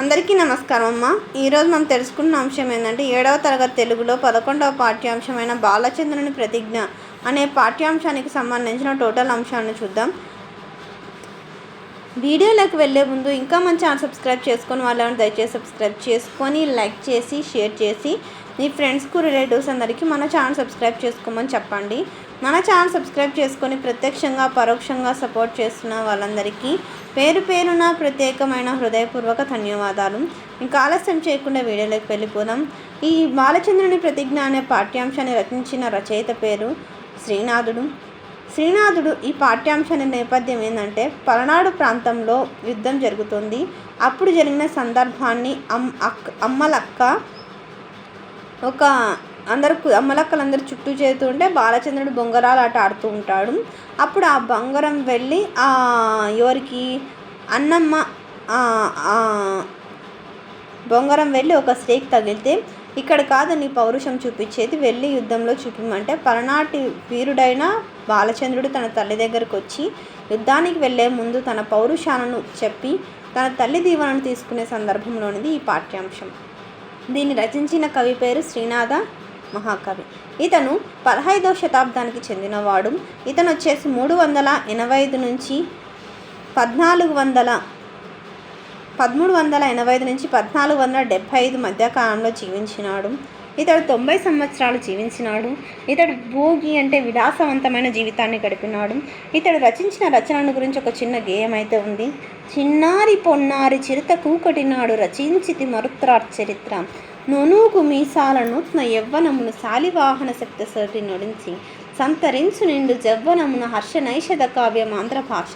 అందరికీ నమస్కారం అమ్మ. ఈరోజు మనం తెలుసుకున్న అంశం ఏంటంటే 7వ తరగతి తెలుగులో 11వ పాఠ్యాంశమైన బాలచంద్రుని ప్రతిజ్ఞ అనే పాఠ్యాంశానికి సంబంధించిన టోటల్ అంశాలను చూద్దాం. వీడియోలోకి వెళ్ళే ముందు ఇంకా మన ఛానల్ సబ్స్క్రైబ్ చేసుకొని వాళ్ళని దయచేసి సబ్స్క్రైబ్ చేసుకొని లైక్ చేసి షేర్ చేసి మీ ఫ్రెండ్స్కు రిలేటివ్స్ అందరికీ మన ఛానల్ సబ్స్క్రైబ్ చేసుకోమని చెప్పండి. మన ఛానల్ సబ్స్క్రైబ్ చేసుకొని ప్రత్యక్షంగా పరోక్షంగా సపోర్ట్ చేస్తున్న వాళ్ళందరికీ పేరు పేరున ప్రత్యేకమైన హృదయపూర్వక ధన్యవాదాలు. ఇంకా ఆలస్యం చేయకుండా వీడియోలోకి వెళ్ళిపోదాం. ఈ బాలచంద్రుని ప్రతిజ్ఞ అనే పాఠ్యాంశాన్ని రచించిన రచయిత పేరు శ్రీనాథుడు. ఈ పాఠ్యాంశాన్ని నేపథ్యం ఏంటంటే పలనాడు ప్రాంతంలో యుద్ధం జరుగుతుంది. అప్పుడు జరిగిన సందర్భాన్ని అమ్మలక్కలందరూ చుట్టూ చేరుతుంటే బాలచంద్రుడు బొంగరాలు ఆట ఆడుతూ ఉంటాడు. అప్పుడు ఆ బొంగరం వెళ్ళి ఎవరికి అన్నమ్మ బొంగరం వెళ్ళి ఒక స్త్రీకి తగిలితే ఇక్కడ కాదు నీ పౌరుషం చూపించేది, వెళ్ళి యుద్ధంలో చూపించమంటే పలనాటి వీరుడైన బాలచంద్రుడు తన తల్లి దగ్గరకు వచ్చి యుద్ధానికి వెళ్ళే ముందు తన పౌరుషాలను చెప్పి తన తల్లి దీవెనను తీసుకునే సందర్భంలోనిది ఈ పాఠ్యాంశం. దీన్ని రచించిన కవి పేరు శ్రీనాథ మహాకవి. ఇతను 15వ శతాబ్దానికి చెందినవాడు. ఇతను వచ్చేసి 1385 నుంచి 1475 మధ్య కాలంలో జీవించినాడు. ఇతడు 90 సంవత్సరాలు జీవించినాడు. ఇతడు భోగి అంటే విలాసవంతమైన జీవితాన్ని గడిపినాడు. ఇతడు రచించిన రచనల గురించి ఒక చిన్న గేయం అయితే ఉంది. చిన్నారి పొన్నారి చిరుత కూకటినాడు రచించితి మరుత్రాచరిత్ర, నొనూగు మీసాల నూత్న యవ్వనమును శాలివాహన శక్తిశోటి నొడించి సంతరించు నిండు జవ్వనమున హర్ష నైషధ కావ్యం ఆంధ్ర భాష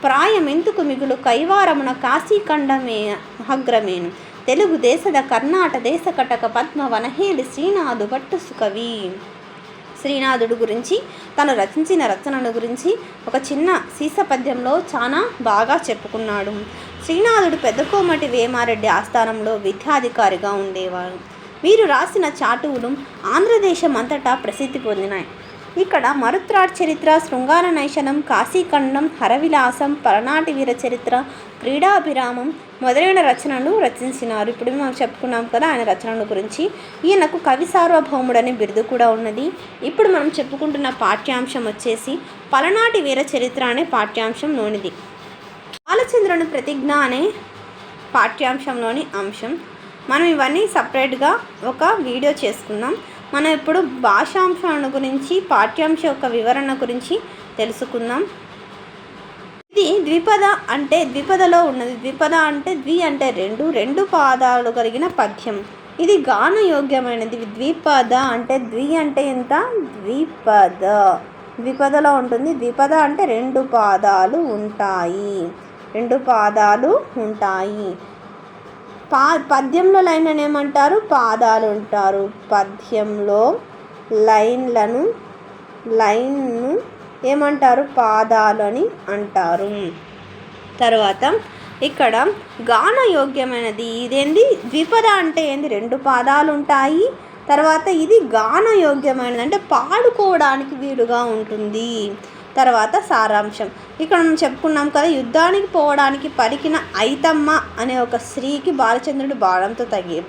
ప్రాయమెంతుకు మిగులు కైవారమున కాశీఖండమే మహగ్రమేను తెలుగు దేశద కర్ణాట దేశ కటక పద్మ వనహేలి శ్రీనాథు భట్టుసు కవి. శ్రీనాథుడు గురించి తను రచించిన రచనల గురించి ఒక చిన్న సీసపద్యంలో చాలా బాగా చెప్పుకున్నాడు. శ్రీనాథుడు పెద్దకోమటి వేమారెడ్డి ఆస్థానంలో విద్యాధికారిగా ఉండేవాడు. వీరు రాసిన చాటువులు ఆంధ్రదేశం అంతటా ప్రసిద్ధి పొందినాయి. ఇక్కడ మరుత్రాట్ చరిత్ర, శృంగార నైషధం, కాశీఖండం, హరవిలాసం, పలనాటి వీర చరిత్ర, క్రీడాభిరామం మొదలైన రచనలు రచించినారు. ఇప్పుడు మనం చెప్పుకున్నాం కదా ఆయన రచనల గురించి. ఈయనకు కవి సార్వభౌముడని బిరుదు కూడా ఉన్నది. ఇప్పుడు మనం చెప్పుకుంటున్న పాఠ్యాంశం వచ్చేసి పలనాటి వీర చరిత్ర అనే పాఠ్యాంశంలోనిది. బాలచంద్రుని ప్రతిజ్ఞ అనే పాఠ్యాంశంలోని అంశం. మనం ఇవన్నీ సపరేట్గా ఒక వీడియో చేసుకుందాం. మనం ఇప్పుడు భాషాంశాల గురించి పాఠ్యాంశ యొక్క వివరణ గురించి తెలుసుకుందాం. ఇది ద్విపద అంటే ద్విపదలో ఉన్నది. ద్విపద అంటే అంటే రెండు పాదాలు కలిగిన పద్యం. ఇది గానయోగ్యమైనది. ద్విపద అంటే అంటే ఎంత? ద్విపదలో ఉంటుంది. ద్విపద అంటే రెండు పాదాలు ఉంటాయి. పద్యంలో లైన్లను ఏమంటారు? పాదాలు అంటారు. పద్యంలో లైన్ను ఏమంటారు? పాదాలు అని అంటారు. తర్వాత ఇక్కడ గానయోగ్యమైనది. ఇదేంది? ద్విపద అంటే ఏంది? రెండు పాదాలు ఉంటాయి. తర్వాత ఇది గానయోగ్యమైనది అంటే పాడుకోవడానికి వీలుగా ఉంటుంది. తర్వాత సారాంశం. ఇక్కడ మనం చెప్పుకున్నాం కదా, యుద్ధానికి పోవడానికి పలికిన ఐతమ్మ అనే ఒక స్త్రీకి బాలచంద్రుడు బాణంతో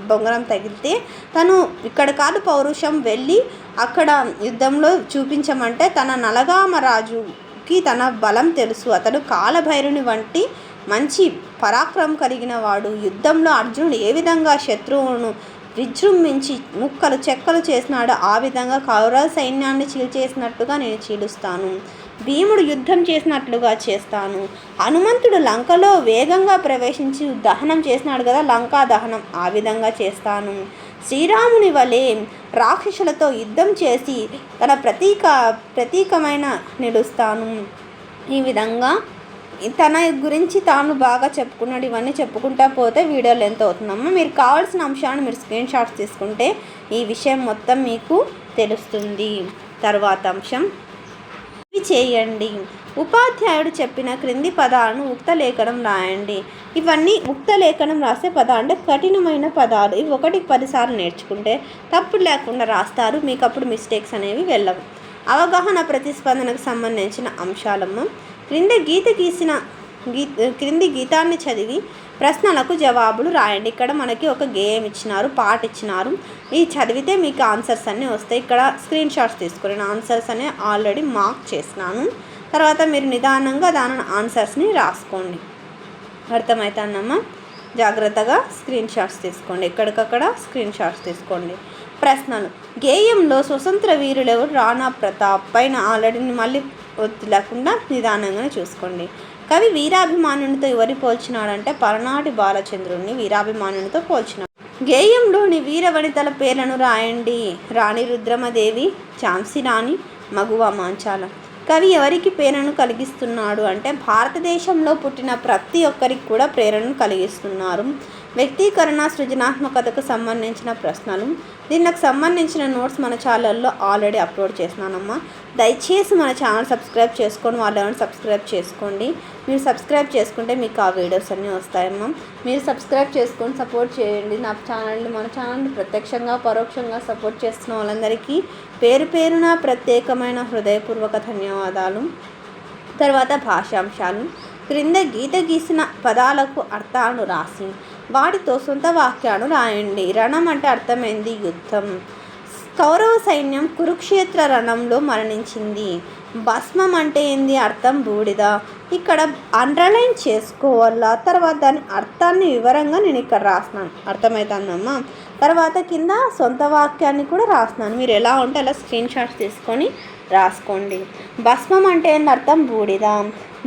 బొంగరం తగిలితే తను ఇక్కడ కాదు పౌరుషం వెళ్ళి అక్కడ యుద్ధంలో చూపించమంటే తన నలగామ రాజుకి తన బలం తెలుసు. అతడు కాలభైరుని వంటి మంచి పరాక్రమం కలిగిన వాడు. యుద్ధంలో అర్జునుడు ఏ విధంగా శత్రువును విజృంభించి ముక్కలు చెక్కలు చేసినాడు, ఆ విధంగా కౌరవ సైన్యాన్ని చీల్చేసినట్టుగా నేను చీలుస్తాను. భీముడు యుద్ధం చేసినట్లుగా చేస్తాను. హనుమంతుడు లంకలో వేగంగా ప్రవేశించి దహనం చేసినాడు కదా, లంకా దహనం, ఆ విధంగా చేస్తాను. శ్రీరాముని వలె రాక్షసులతో యుద్ధం చేసి తన ప్రతీకమైన నిలుస్తాను. ఈ విధంగా తన గురించి తాను బాగా చెప్పుకున్నాడు. ఇవన్నీ చెప్పుకుంటా పోతే వీడియోలు ఎంత అవుతుందమ్మా. మీరు కావాల్సిన అంశాలను మీరు స్క్రీన్ షాట్స్ తీసుకుంటే ఈ విషయం మొత్తం మీకు తెలుస్తుంది. తర్వాత అంశం చేయండి. ఉపాధ్యాయుడు చెప్పిన క్రింది పదాలను ఉక్త లేఖనం రాయండి. ఇవన్నీ ఉక్త లేఖనం రాసే పదాలు అంటే కఠినమైన పదాలు. ఇవి 1కి 10 సార్లు నేర్చుకుంటే తప్పు లేకుండా రాస్తారు. మీకు అప్పుడు మిస్టేక్స్ అనేవి వెళ్ళవు. అవగాహన ప్రతిస్పందనకు సంబంధించిన అంశాలమ్మ. క్రింది గీతాన్ని చదివి ప్రశ్నలకు జవాబులు రాయండి. ఇక్కడ మనకి ఒక గేమ్ ఇచ్చినారు, పాట ఇచ్చినారు. ఈ చదివితే మీకు ఆన్సర్స్ అన్నీ వస్తాయి. ఇక్కడ స్క్రీన్ షాట్స్ తీసుకుని ఆన్సర్స్ అనే ఆల్రెడీ మార్క్ చేసినాను. తర్వాత మీరు నిదానంగా దాని ఆన్సర్స్ని రాసుకోండి. అర్థమవుతుందమ్మా? జాగ్రత్తగా స్క్రీన్ షాట్స్ తీసుకోండి, ఎక్కడికక్కడ స్క్రీన్ షాట్స్ తీసుకోండి. ప్రశ్నలు: గేయంలో స్వతంత్ర వీరులెవరు? రాణా ప్రతాప్. పైన ఆల్రెడీ మళ్ళీ లేకుండా నిదానంగానే చూసుకోండి. కవి వీరాభిమానునితో ఎవరి పోల్చినాడంటే పలనాటి బాలచంద్రుడిని వీరాభిమానునితో పోల్చినాడు. గేయంలోని వీర వనితల పేర్లను రాయండి. రాణి రుద్రమదేవి, ఝాన్సీ రాణి, మగువ మాంచాల. కవి ఎవరికి ప్రేరణను కలిగిస్తున్నాడు అంటే భారతదేశంలో పుట్టిన ప్రతి ఒక్కరికి కూడా ప్రేరణను కలిగిస్తున్నారు. వ్యక్తీకరణ, సృజనాత్మకతకు సంబంధించిన ప్రశ్నలు. దీనికి సంబంధించిన నోట్స్ మన ఛానల్లో ఆల్రెడీ అప్లోడ్ చేసినానమ్మా. దయచేసి మన ఛానల్ సబ్స్క్రైబ్ చేసుకొని వాళ్ళని సబ్స్క్రైబ్ చేసుకోండి. మీరు సబ్స్క్రైబ్ చేసుకుంటే మీకు ఆ వీడియోస్ అన్నీ వస్తాయమ్మా. మీరు సబ్స్క్రైబ్ చేసుకొని సపోర్ట్ చేయండి. మన ఛానల్ని ప్రత్యక్షంగా పరోక్షంగా సపోర్ట్ చేస్తున్న వాళ్ళందరికీ పేరు పేరున ప్రత్యేకమైన హృదయపూర్వక ధన్యవాదాలు. తర్వాత భాషాంశాలు. క్రింద గీత గీసిన పదాలకు అర్థాలను రాసి వాటితో సొంత వాక్యాలు రాయండి. రణం అంటే అర్థమైంది యుద్ధం. కౌరవ సైన్యం కురుక్షేత్ర రణంలో మరణించింది. భస్మం అంటే ఏంది? అర్థం బూడిద. ఇక్కడ అండర్లైన్ చేసుకోవాలా. తర్వాత దాని అర్థాన్ని వివరంగా నేను ఇక్కడ రాస్తున్నాను. అర్థమవుతుందమ్మా? తర్వాత కింద సొంత వాక్యాన్ని కూడా రాస్తున్నాను. మీరు ఎలా ఉంటే అలా స్క్రీన్ షాట్స్ తీసుకొని రాసుకోండి. భస్మం అంటే ఏంది? అర్థం బూడిద.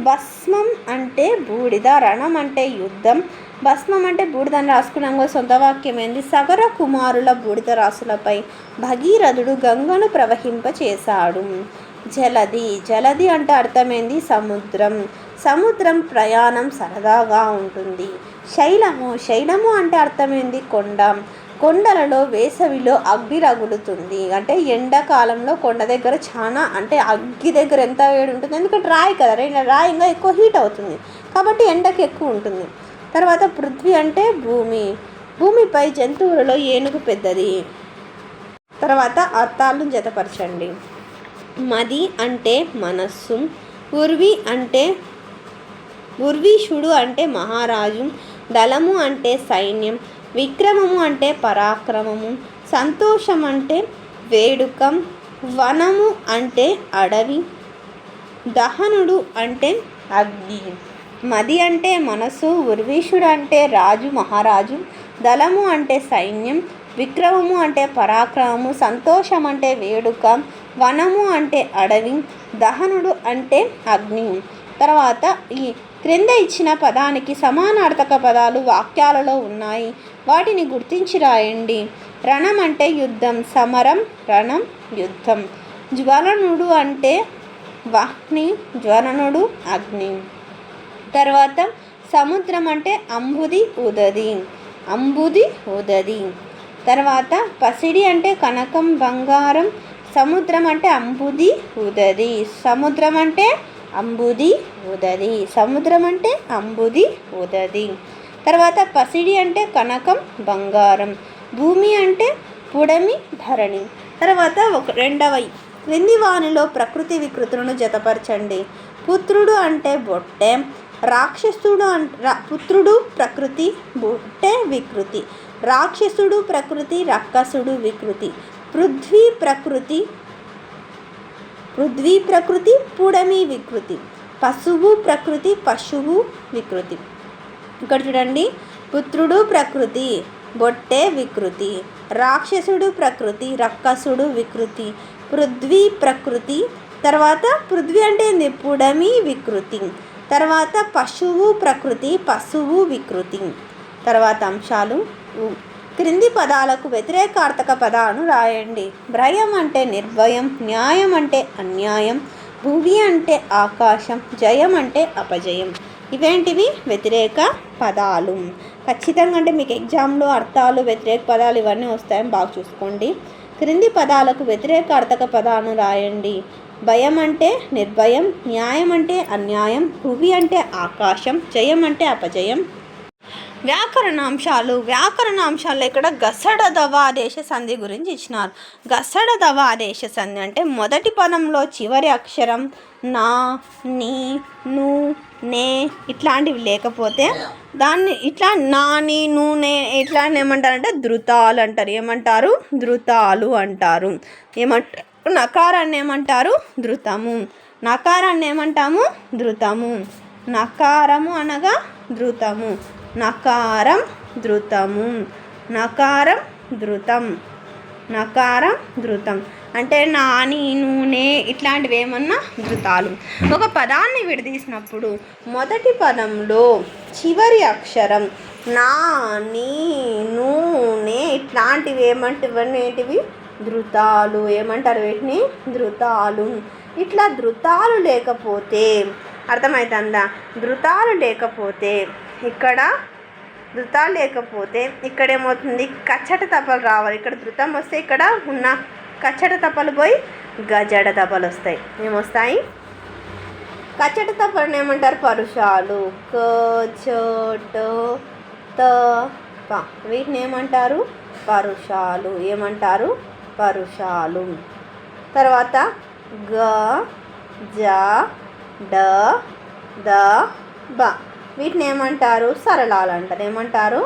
భస్మం అంటే బూడిద. రణం అంటే యుద్ధం. భస్మం అంటే బూడిదని రాసుకున్నాం కదా. సొంత వాక్యం ఏంది? సగర కుమారుల బూడిద రాసులపై భగీరథుడు గంగను ప్రవహింపచేశాడు. జలది. జలది అంటే అర్థమైంది సముద్రం. సముద్రం ప్రయాణం సరదాగా ఉంటుంది. శైలము. శైలము అంటే అర్థమైంది కొండ. కొండలలో వేసవిలో అగ్గి రగులుతుంది. అంటే ఎండాకాలంలో కొండ దగ్గర చాలా అంటే అగ్గి దగ్గర ఎంత వేడి ఉంటుంది, ఎందుకంటే రాయి కదా, రాయి ఇంకా ఎక్కువ హీట్ అవుతుంది కాబట్టి ఎండకు ఎక్కువ ఉంటుంది. తర్వాత పృథ్వీ అంటే భూమి. భూమిపై జంతువులలో ఏనుగు పెద్దది. తర్వాత అర్థాలను జతపరచండి. మది అంటే మనస్సు. ఉర్వీషుడు అంటే మహారాజు. దళము అంటే సైన్యం. విక్రమము అంటే పరాక్రమము. సంతోషం అంటే వేడుక. వనము అంటే అడవి. దహనుడు అంటే అగ్ని. మది అంటే మనసు. ఉర్వీషుడు అంటే రాజు, మహారాజు. దళము అంటే సైన్యం. విక్రమము అంటే పరాక్రమము. సంతోషం అంటే వేడుక. వనము అంటే అడవి. దహనుడు అంటే అగ్ని. తర్వాత ఈ క్రింద ఇచ్చిన పదానికి సమానార్థక పదాలు వాక్యాలలో ఉన్నాయి. వాటిని గుర్తించి రాయండి. రణం అంటే యుద్ధం. సమరం, రణం, యుద్ధం. జ్వలనుడు అంటే వహ్ని. జ్వలనుడు అగ్ని. తర్వాత సముద్రం అంటే అంబుది ఉదది. అంబుది ఉదది. తర్వాత పసిడి అంటే కనకం, బంగారం. సముద్రం అంటే అంబుది ఉదది. సముద్రం అంటే అంబుది ఉదది. సముద్రం అంటే అంబుది ఉదది. తర్వాత పసిడి అంటే కనకం, బంగారం. భూమి అంటే పుడమి, ధరణి. తర్వాత రెండవ క్రింది వానిలో ప్రకృతి వికృతులను జతపరచండి. పుత్రుడు అంటే బొట్టె. రాక్షసుడు పుత్రుడు ప్రకృతి, బొట్టె వికృతి. రాక్షసుడు ప్రకృతి, రక్కసుడు వికృతి. పృథ్వీ ప్రకృతి, పుడమి వికృతి. పశువు ప్రకృతి, పశువు వికృతి. ఇక్కడ చూడండి, పుత్రుడు ప్రకృతి, బొట్టె వికృతి. రాక్షసుడు ప్రకృతి, రక్కసుడు వికృతి. పృథ్వీ ప్రకృతి. తర్వాత పృథ్వీ అంటే ఏంది? పుడమి వికృతి. తర్వాత పశువు ప్రకృతి, పశువు వికృతి. తర్వాత అంశాలు. క్రింది పదాలకు వ్యతిరేకార్థక పదాలను రాయండి. భయం అంటే నిర్భయం. న్యాయం అంటే అన్యాయం. భువి అంటే ఆకాశం. జయం అంటే అపజయం. ఇవేంటివి? వ్యతిరేక పదాలు. ఖచ్చితంగా అంటే మీకు ఎగ్జామ్లో అర్థాలు, వ్యతిరేక పదాలు ఇవన్నీ వస్తాయని బాగా చూసుకోండి. క్రింది పదాలకు వ్యతిరేకార్థక పదాలను రాయండి. భయం అంటే నిర్భయం. న్యాయం అంటే అన్యాయం. భువి అంటే ఆకాశం. జయం అంటే అపజయం. వ్యాకరణాంశాల్లో ఇక్కడ గసడదవ ఆదేశ సంధి గురించి ఇచ్చినారు. గసడదవ ఆదేశ సంధి అంటే మొదటి పదంలో చివరి అక్షరం నా, నీ, ను, నే ఇట్లాంటివి లేకపోతే దాన్ని ఇట్లా నాని నూనె ఇట్లాంటి ఏమంటారంటే ధృతాలు అంటారు. ఏమంటారు? ధృతాలు అంటారు. ఏమంటారు? నకారాన్ని ఏమంటారు? ధృతము. నకారాన్ని ఏమంటాము? ధృతము. నకారము అనగా ధృతము. నకారం ధృతము. నకారం ధృతం. నకారం ధృతం అంటే నాని నూనె ఇట్లాంటివి ఏమన్నా ధృతాలు. ఒక పదాన్ని విడదీసినప్పుడు మొదటి పదంలో చివరి అక్షరం నా నీ నూనె ఇట్లాంటివి ఏమంటివి ధృతాలు. ఏమంటారు వీటిని? ధృతాలు. ఇట్లా ధృతాలు లేకపోతే అర్థమవుతుందా? ధృతాలు లేకపోతే ఇక్కడ ఏమవుతుంది? కచ్చట తపలు రావాలి. ఇక్కడ ధృతం వస్తే ఇక్కడ ఉన్న కచ్చట తపలు పోయి గజడ తపలు వస్తాయి. ఏమొస్తాయి? కచ్చట తపలను ఏమంటారు? పరుషాలు. క చ ట త ప వీటిని ఏమంటారు? పరుషాలు. ఏమంటారు? పరుషాలు. తర్వాత గ జ డ ద బ వీటిని ఏమంటారు? సరళాలు అంటారు. ఏమంటారు?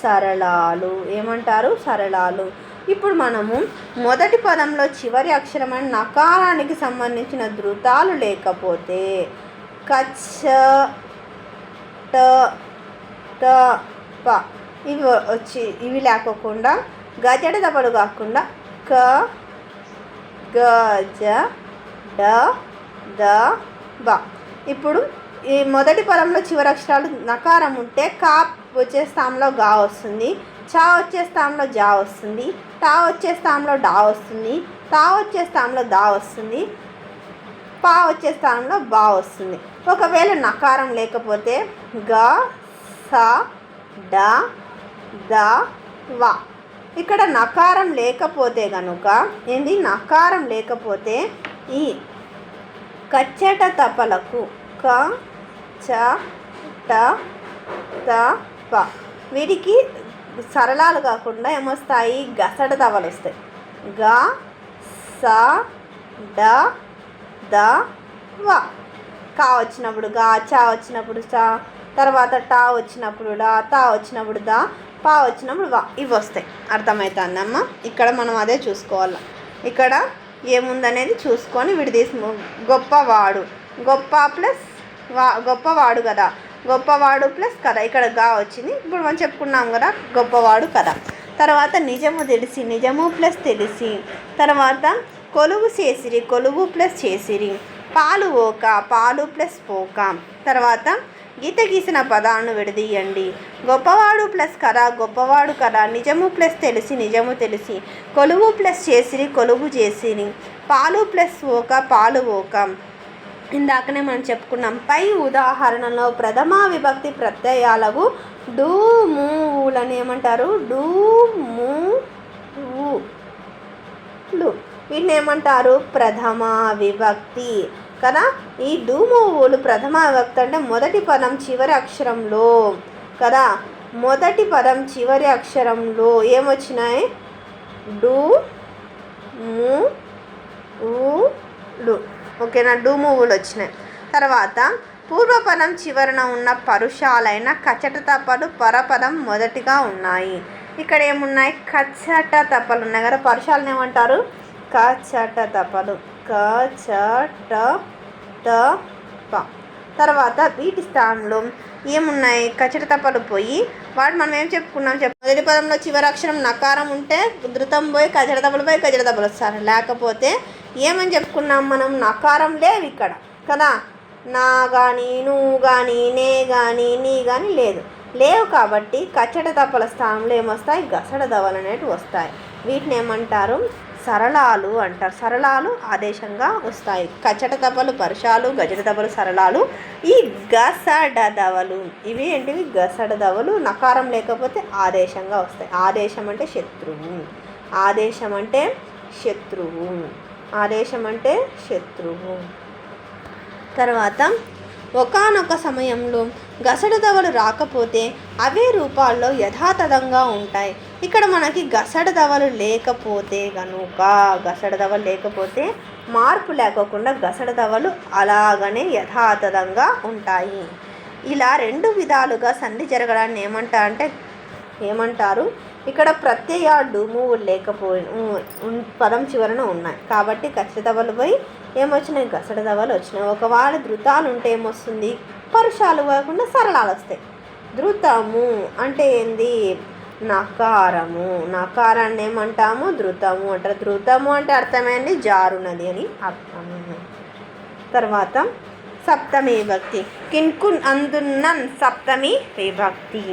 సరళాలు. ఏమంటారు? సరళాలు. ఇప్పుడు మనము మొదటి పదంలో చివరి అక్షరమైన నకారానికి సంబంధించిన ధృతాలు లేకపోతే కచ్చ ట త ప ఇవి లేకోకుండా గజడ దబలు కాకుండా క గజ డ ద బ. ఇప్పుడు ఈ మొదటి పదంలో చివరి అక్షరాలు నకారం ఉంటే కా వచ్చే స్థానంలో గా వస్తుంది, చా వచ్చే స్థానంలో జా వస్తుంది, టా వచ్చే స్థానంలో డా వస్తుంది, తా వచ్చే స్థానంలో దా వస్తుంది, పా వచ్చే స్థానంలో బా వస్తుంది. ఒకవేళ నకారం లేకపోతే గ స డ ద వ. ఇక్కడ నకారం లేకపోతే కనుక ఏంది? నకారం లేకపోతే ఈ కచ్చట తపలకు క చ ట త ప వీటికి సరళాలు కాకుండా ఏమొస్తాయి? గసడ తవలు వస్తాయి. గ స డ ద వ. కా వచ్చినప్పుడు గా, చా వచ్చినప్పుడు చా, తర్వాత టా వచ్చినప్పుడు డా, తా వచ్చినప్పుడు దా, పా వచ్చినప్పుడు వా. ఇవి వస్తాయి. అర్థమవుతుందమ్మా? ఇక్కడ మనం అదే చూసుకోవాలి. ఇక్కడ ఏముందనేది చూసుకొని విడదీసి గొప్పవాడు. గొప్ప ప్లస్ గొప్పవాడు కదా, గొప్పవాడు ప్లస్ కదా, ఇక్కడ గా వచ్చింది. ఇప్పుడు మనం చెప్పుకున్నాం కదా గొప్పవాడు కదా. తర్వాత నిజము తెలిసి, నిజము ప్లస్ తెలిసి. తర్వాత కొలువు చేసిరి, కొలువు ప్లస్ చేసిరి. పాలు ఓక, పాలు ప్లస్ పోక. తర్వాత గీత గీసిన పదాలను విడదీయండి. గొప్పవాడు ప్లస్ కదా, గొప్పవాడు కదా. నిజము ప్లస్ తెలిసి, నిజము తెలిసి. కొలువు ప్లస్ చేసిరి, కొలువు చేసిరి. పాలు ప్లస్ ఓక, పాలు ఓక. ఇందాకనే మనం చెప్పుకున్నాం. పై ఉదాహరణలో ప్రథమ విభక్తి ప్రత్యయాలకు డు మూలని ఏమంటారు? డు మూ లు. వీటిని ఏమంటారు? ప్రథమ విభక్తి కదా. ఈ డు మూవులు ప్రథమ విభక్తి అంటే మొదటి పదం చివరి అక్షరంలో కదా. మొదటి పదం చివరి అక్షరంలో ఏమొచ్చినాయి? డు మూ లు. ఓకేనా? డు మూవులు వచ్చినాయి. తర్వాత పూర్వపదం చివరన ఉన్న పరుషాలైన కచట తపలు పరపదం మొదటిగా ఉన్నాయి. ఇక్కడ ఏమున్నాయి? కచట తపలు ఉన్నాయి కదా. పరుషాలను ఏమంటారు? కచట తపలు. కచట త ప. తర్వాత వీటి స్థానంలో ఏమున్నాయి? కచట తపలు పోయి వాడు మనం ఏం చెప్పుకున్నాం? మొదటి పదంలో చివరి అక్షరం నకారం ఉంటే ధృతం పోయి కచట తపలు పోయి కచట తపలు వస్తారు. లేకపోతే ఏమని చెప్పుకున్నాం మనం? నకారం లేవు ఇక్కడ కదా. నా కానీ, నువ్వు కానీ, నే కానీ, నీ కానీ లేవు కాబట్టి కచ్చట తపల స్థానంలో ఏమొస్తాయి? గసడ దవలు అనేవి వస్తాయి. వీటిని ఏమంటారు? సరళాలు అంటారు. సరళాలు ఆదేశంగా వస్తాయి. కచ్చట తపలు పరుషాలు, గజట తపలు సరళాలు. ఈ గసడ దవలు ఇవి ఏంటివి? గసడ దవలు నకారం లేకపోతే ఆదేశంగా వస్తాయి. ఆదేశం అంటే శత్రువు. ఆదేశం అంటే శత్రువు. ఆదేశం అంటే శత్రువు. తర్వాత ఒకానొక సమయంలో గసడ దవలు రాకపోతే అవే రూపాల్లో యథాతథంగా ఉంటాయి. ఇక్కడ మనకి గసడదవలు లేకపోతే మార్పు లేకోకుండా గసడదవలు అలాగనే యథాతథంగా ఉంటాయి. ఇలా 2 విధాలుగా సంధి జరగడాన్ని ఏమంటారు? ఇక్కడ ప్రత్యయాలు పదం చివరన ఉన్నాయి కాబట్టి గసడదవలు పోయి ఏమొచ్చినాయి? గసడదవలు వచ్చినాయి. ఒకవేళ ధృతాలు ఉంటే ఏమొస్తుంది? పరుషాలు కాకుండా సరళాలు వస్తాయి. ధృతము అంటే ఏంది? నకారము. నకారాన్ని ఏమంటాము? ధృతము అంటారు. ధృతము అంటే అర్థమైంది జారునది అని అర్థము. తర్వాత సప్తమి విభక్తి. కిన్కున్ అందున్నన్ సప్తమి విభక్తి.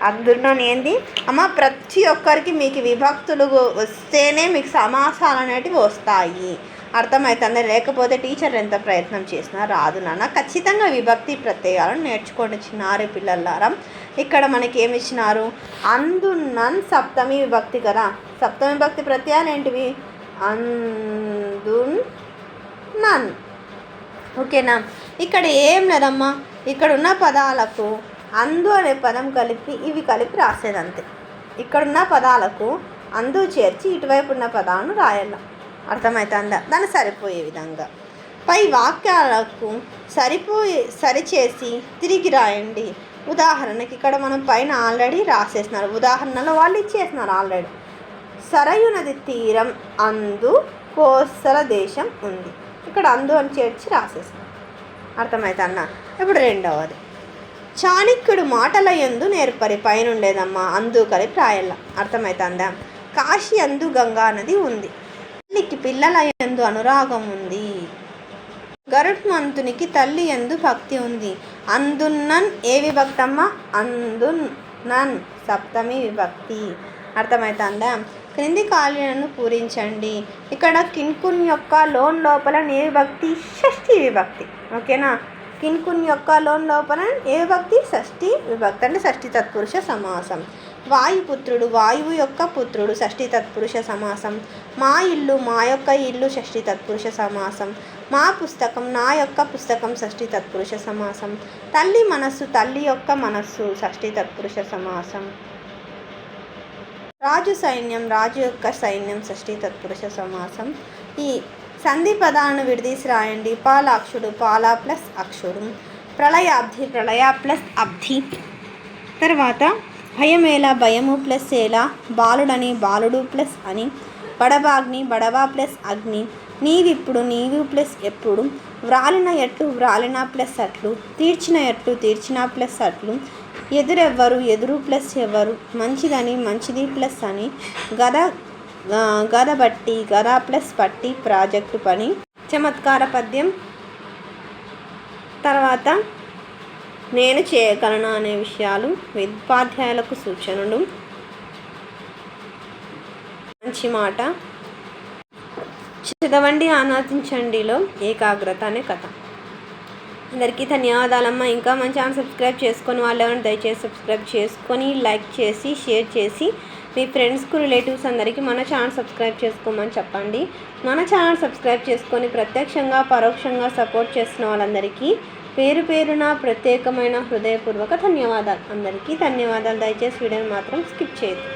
అందున్నన్ ఏంది అమ్మ? ప్రతి ఒక్కరికి మీకు విభక్తులు వస్తేనే మీకు సమాసాలు అనేటివి వస్తాయి. అర్థమవుతుంది. లేకపోతే టీచర్ ఎంత ప్రయత్నం చేసినా రాదు నాన్న. ఖచ్చితంగా విభక్తి ప్రత్యయాలను నేర్చుకోండి చిన్నారి పిల్లలారా. ఇక్కడ మనకి ఏమి ఇచ్చినారు? అందున్నన్ సప్తమి విభక్తి కదా. సప్తమి విభక్తి ప్రత్యయాలు ఏంటివి? అందున్నన్. ఓకేనా? ఇక్కడ ఏం లేదమ్మా, ఇక్కడ ఉన్న పదాలకు అందు అనే పదం కలిపి ఇవి కలిపి రాసేదంతే. ఇక్కడున్న పదాలకు అందు చేర్చి ఇటువైపు ఉన్న పదాలను రాయాల. అర్థమవుతుందా? దాన్ని సరిపోయే విధంగా పై వాక్యాలకు సరిచేసి తిరిగి రాయండి. ఉదాహరణకి ఇక్కడ మనం పైన ఆల్రెడీ రాసేసినారు. ఉదాహరణలో వాళ్ళు ఇచ్చేసినారు ఆల్రెడీ. సరయు నది తీరం అందు కోసల దేశం ఉంది. ఇక్కడ అందు అని చేర్చి రాసేసినారు. అర్థమవుతుందా? ఇప్పుడు రెండవది, చాణక్యుడు మాటల యందు నేర్పరి. పైన ఉండేదమ్మా అందు కలిపి రాయాల. అర్థమవుతుందా? కాశీ అందు గంగా నది ఉంది. తల్లికి పిల్లల యందు అనురాగం ఉంది. గరుత్మంతునికి తల్లి యందు భక్తి ఉంది. అందున్నన్ ఏ విభక్తి అమ్మ? అందున్నన్ సప్తమి విభక్తి. అర్థమవుతుందా? క్రింది ఖాళీలను పూరించండి. ఇక్కడ కిన్కున్ యొక్క లోన్ లోపల ఏ విభక్తి? షష్ఠి విభక్తి. ఓకేనా? కిన్కున్ యొక్క లోన్ లోపల ఏ విభక్తి? షష్ఠి విభక్తి అంటే షష్ఠి తత్పురుష సమాసం. వాయుపుత్రుడు వాయువు యొక్క పుత్రుడు షష్ఠి తత్పురుష సమాసం. మా ఇల్లు మా యొక్క ఇల్లు షష్ఠి తత్పురుష సమాసం. మా పుస్తకం నా యొక్క పుస్తకం షష్ఠి తత్పురుష సమాసం. తల్లి మనస్సు తల్లి యొక్క మనస్సు షష్ఠి తత్పురుష సమాసం. రాజు సైన్యం రాజు యొక్క సైన్యం షష్ఠి తత్పురుష సమాసం. ఈ సంధి పదాలను విడదీసి రాయండి. పాలాక్షుడు పాల ప్లస్ అక్షుడు. ప్రళయాబ్ధి ప్రళయ ప్లస్ అబ్ధి. తర్వాత భయమేలా భయము ప్లస్ ఏలా. బాలుడని బాలుడు ప్లస్ అని. బడబాగ్ని బడవా ప్లస్ అగ్ని. నీవిప్పుడు నీవు ప్లస్ ఎప్పుడు. వ్రాలిన ఎట్లు వ్రాలిన ప్లస్ అట్లు. తీర్చిన ఎట్లు తీర్చిన ప్లస్ అట్లు. ఎదురెవ్వరు ఎదురు ప్లస్ ఎవరు. మంచిదని మంచిది ప్లస్ అని. గద బట్టి గద ప్లస్ పట్టి ప్రాజెక్టు పని. చమత్కార పద్యం. తర్వాత నేను చేయగలను అనే విషయాలు. ఉపాధ్యాయులకు సూచనలు. మంచి మాట. చదవండి ఆనందించండిలో ఏకాగ్రత అనే కథ. అందరికీ ధన్యవాదాలమ్మా. ఇంకా మన ఛానల్ సబ్స్క్రైబ్ చేసుకొని వాళ్ళు ఎవరైనా దయచేసి సబ్స్క్రైబ్ చేసుకొని లైక్ చేసి షేర్ చేసి మీ ఫ్రెండ్స్కు రిలేటివ్స్ అందరికీ మన ఛానల్ సబ్స్క్రైబ్ చేసుకోమని చెప్పండి. మన ఛానల్ సబ్స్క్రైబ్ చేసుకొని ప్రత్యక్షంగా పరోక్షంగా సపోర్ట్ చేస్తున్న వాళ్ళందరికీ పేరు పేరున ప్రత్యేకమైన హృదయపూర్వక ధన్యవాదాలు. అందరికీ ధన్యవాదాలు. దయచేసి వీడియోని మాత్రం స్కిప్ చేయొద్దు.